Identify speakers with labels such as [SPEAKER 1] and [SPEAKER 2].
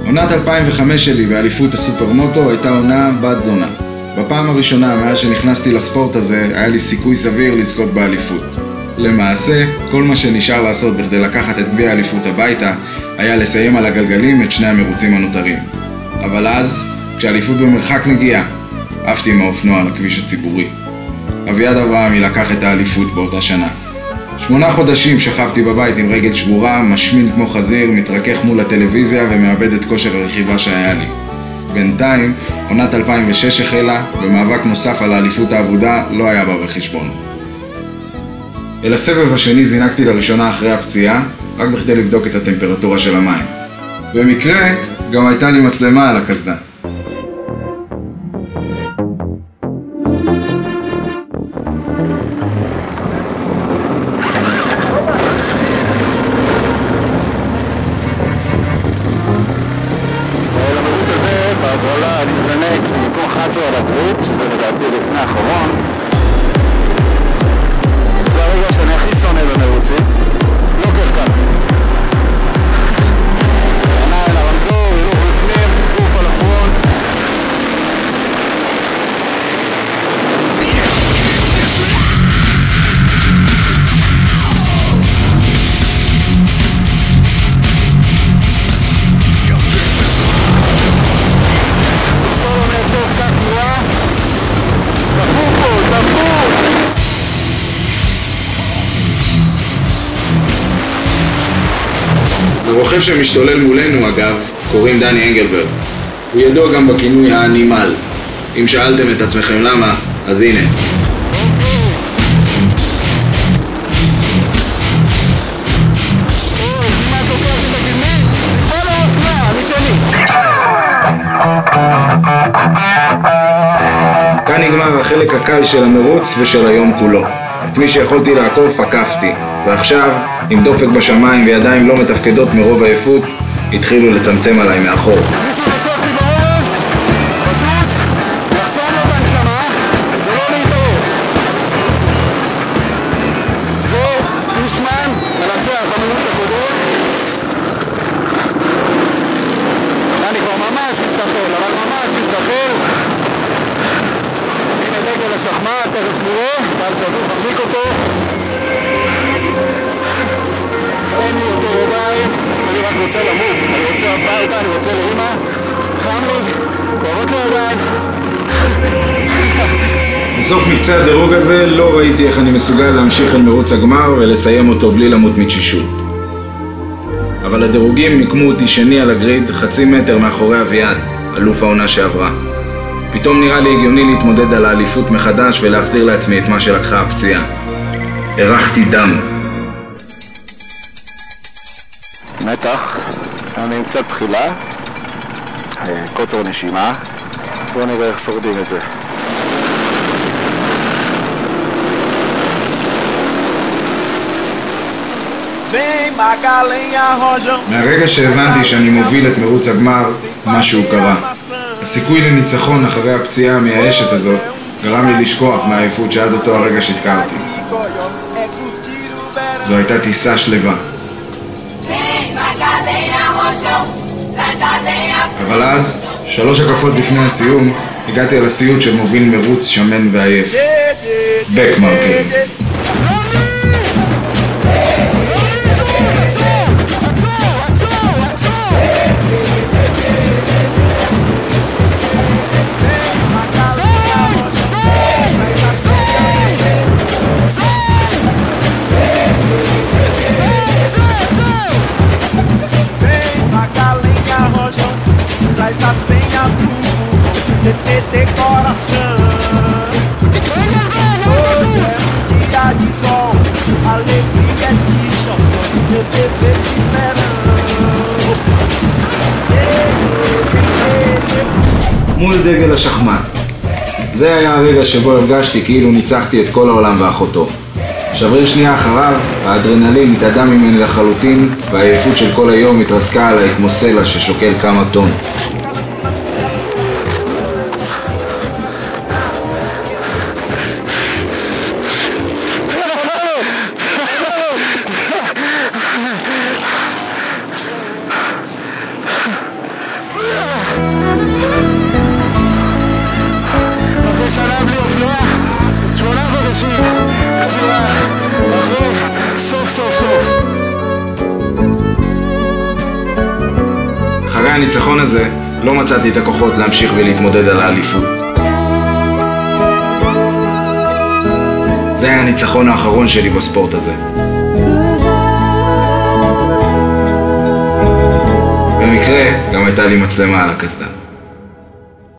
[SPEAKER 1] עונת 2005 שלי באליפות הסופרמוטו הייתה עונה בת זונה. בפעם הראשונה מאז שנכנסתי לספורט הזה היה לי סיכוי סביר לזכות באליפות. למעשה, כל מה שנשאר לעשות בכדי לקחת את גביע האליפות הביתה היה לסיים על הגלגלים את שני המרוצים הנותרים. אבל אז, כשהאליפות במרחק נגיעה, עפתי עם האופנוע על הכביש הציבורי. אביעד אברהמי לקח את האליפות באותה שנה. 8 חודשים שכבתי בבית עם רגל שבורה, משמין כמו חזיר, מתרכך מול הטלוויזיה ומאבד את כושר הרכיבה שהיה לי. בינתיים, עונת 2006 החלה, ומאבק נוסף על האליפות האבודה לא היה בה בחשבון. אל הסבב השני זינקתי לראשונה אחרי הפציעה, רק בכדי לבדוק את הטמפרטורה של המים. במקרה, גם הייתה לי מצלמה על הקסדה.
[SPEAKER 2] אני מזנק במקום 11 על הגרוץ, זה לדעתי לפני האחרון. זה הרגע שאני הכי שונא במרוצים. לא כיף כאן. עיניים לרמזור, הילוך לפנים, גוף על הפרונט.
[SPEAKER 1] הרוכב שמשתולל מולנו, אגב, קוראים דני אנגלברג. הוא ידוע גם בכינוי האנימל. אם שאלתם את עצמכם למה, אז הנה. כאן נגמר החלק הקל של המרוץ ושל היום כולו. את מי שיכולתי לעקוף עקפתי, ועכשיו, עם דופק בשמיים וידיים לא מתפקדות מרוב עייפות, התחילו לצמצם עליי מאחור.
[SPEAKER 2] מישהו נשק לי בעורף, פשוט לחסום לו בנשמה ולא להתעורר. זה פישמן מנצח במרוץ הקודם. אני כבר ממש מסתכל, אבל ממש מסתכל. הנה דגל השחמט, תכף נראה, טל שדור מחזיק אותו. אין לי יותר ידיים, אני רק רוצה למות, אני רוצה הביתה, אני רוצה לאמא, חם לי, כואבות לידיים.
[SPEAKER 1] בסוף מקצה הדירוג הזה לא ראיתי איך אני מסוגל להמשיך אל מרוץ הגמר ולסיים אותו בלי למות מתשישות. אבל הדירוגים מיקמו אותי שני על הגריד, חצי מטר מאחורי אביעד, אלוף העונה שעברה. פתאום נראה לי הגיוני להתמודד על האליפות מחדש ולהחזיר לעצמי את מה שלקחה הפציעה. הרחתי דם.
[SPEAKER 2] מתח, אני עם קצת בחילה, קוצר נשימה, בואו נראה איך שורדים את זה.
[SPEAKER 1] מהרגע שהבנתי שאני מוביל את מרוץ הגמר, משהו קרה. הסיכוי לניצחון אחרי הפציעה המייאשת הזאת גרם לי לשכוח מהעייפות שעד אותו הרגע שהתקרתי. זו הייתה טיסה שלווה. אבל אז, 3 הקפות לפני הסיום, הגעתי על הסיוט של מוביל מרוץ שמן ועייף. בקמרקר. מול דגל השחמט. זה היה הרגע שבו הרגשתי כאילו ניצחתי את כל העולם ואחותו. שבריר שנייה אחריו, האדרנלין התאדה ממני לחלוטין, והעייפות של כל היום התרסקה עליי כמו סלע ששוקל כמה טון. אחרי הניצחון הזה, לא מצאתי את הכוחות להמשיך ולהתמודד על האליפות. זה היה הניצחון האחרון שלי בספורט הזה. במקרה, גם הייתה לי מצלמה על הקסדה.